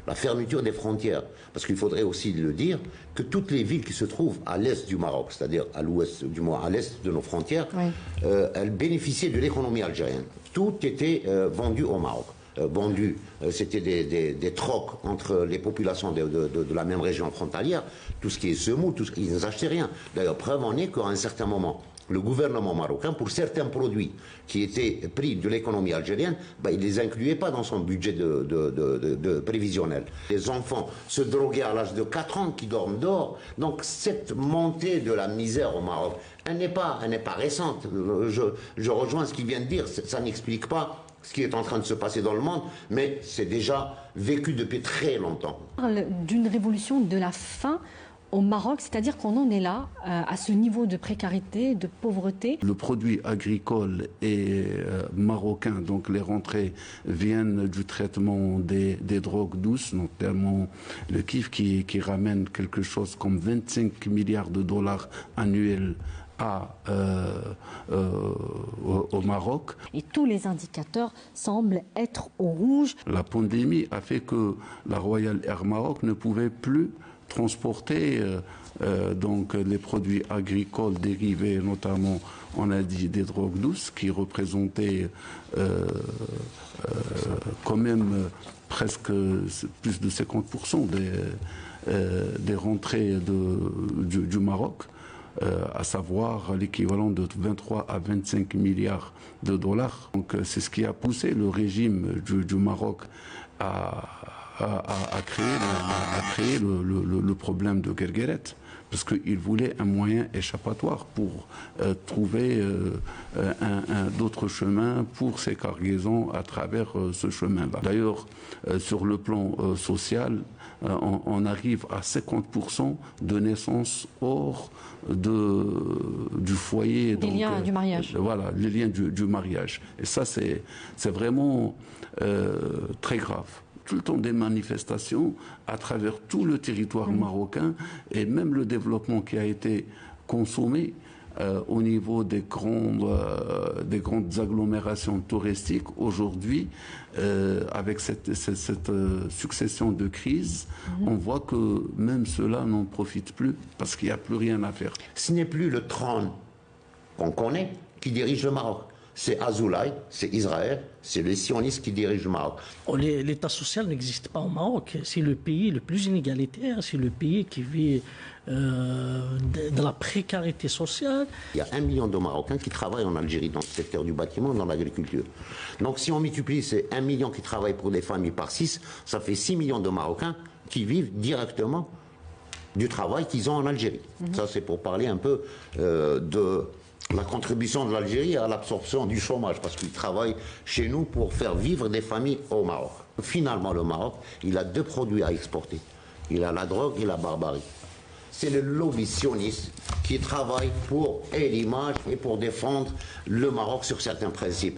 la fermeture des frontières. Parce qu'il faudrait aussi le dire que toutes les villes qui se trouvent à l'est du Maroc, c'est-à-dire à l'ouest, du moins à l'est de nos frontières, oui, elles bénéficiaient de l'économie algérienne. Tout était vendu au Maroc. C'était des trocs entre les populations de la même région frontalière. Tout ce qui est semoule, ils n'achetaient rien. D'ailleurs, preuve en est qu'à un certain moment, le gouvernement marocain, pour certains produits qui étaient pris de l'économie algérienne, il ne les incluait pas dans son budget de prévisionnel. Les enfants se droguaient à l'âge de 4 ans qui dorment dehors. Donc cette montée de la misère au Maroc, elle n'est pas récente. Je rejoins ce qu'il vient de dire, ça n'explique pas ce qui est en train de se passer dans le monde, mais c'est déjà vécu depuis très longtemps. On parle d'une révolution de la faim au Maroc, c'est-à-dire qu'on en est là, à ce niveau de précarité, de pauvreté. Le produit agricole est marocain, donc les rentrées viennent du traitement des drogues douces, notamment le kif qui ramène quelque chose comme 25 milliards de dollars annuels au Maroc. Et tous les indicateurs semblent être au rouge. La pandémie a fait que la Royal Air Maroc ne pouvait plus transporter donc les produits agricoles dérivés, notamment, on a dit, des drogues douces, qui représentaient quand même presque plus de 50% des rentrées du Maroc. À savoir l'équivalent de 23 à 25 milliards de dollars. Donc c'est ce qui a poussé le régime du Maroc à créer le problème de Guergueret, parce qu'il voulait un moyen échappatoire pour trouver d'autres chemins pour ses cargaisons à travers ce chemin-là. D'ailleurs, sur le plan social, on arrive à 50% de naissances hors du foyer. Des liens du mariage. Voilà, les liens du mariage. Et ça, c'est vraiment très grave. Tout le temps des manifestations à travers tout le territoire marocain, et même le développement qui a été consommé au niveau des grandes agglomérations touristiques aujourd'hui, avec cette succession de crises, on voit que même cela n'en profite plus parce qu'il n'y a plus rien à faire. Ce n'est plus le trône qu'on connaît qui dirige le Maroc. C'est Azoulay, c'est Israël, c'est les sionistes qui dirigent le Maroc. L'État social n'existe pas au Maroc. C'est le pays le plus inégalitaire, c'est le pays qui vit de la précarité sociale. Il y a 1 million de Marocains qui travaillent en Algérie dans le secteur du bâtiment, dans l'agriculture. Donc si on multiplie ces 1 million qui travaillent pour des familles par 6, ça fait 6 millions de Marocains qui vivent directement du travail qu'ils ont en Algérie. Ça, c'est pour parler un peu de la contribution de l'Algérie à l'absorption du chômage, parce qu'ils travaillent chez nous pour faire vivre des familles au Maroc. Finalement, le Maroc, il a 2 produits à exporter. Il a la drogue et la barbarie. C'est le lobby sioniste qui travaille pour l'image et pour défendre le Maroc sur certains principes.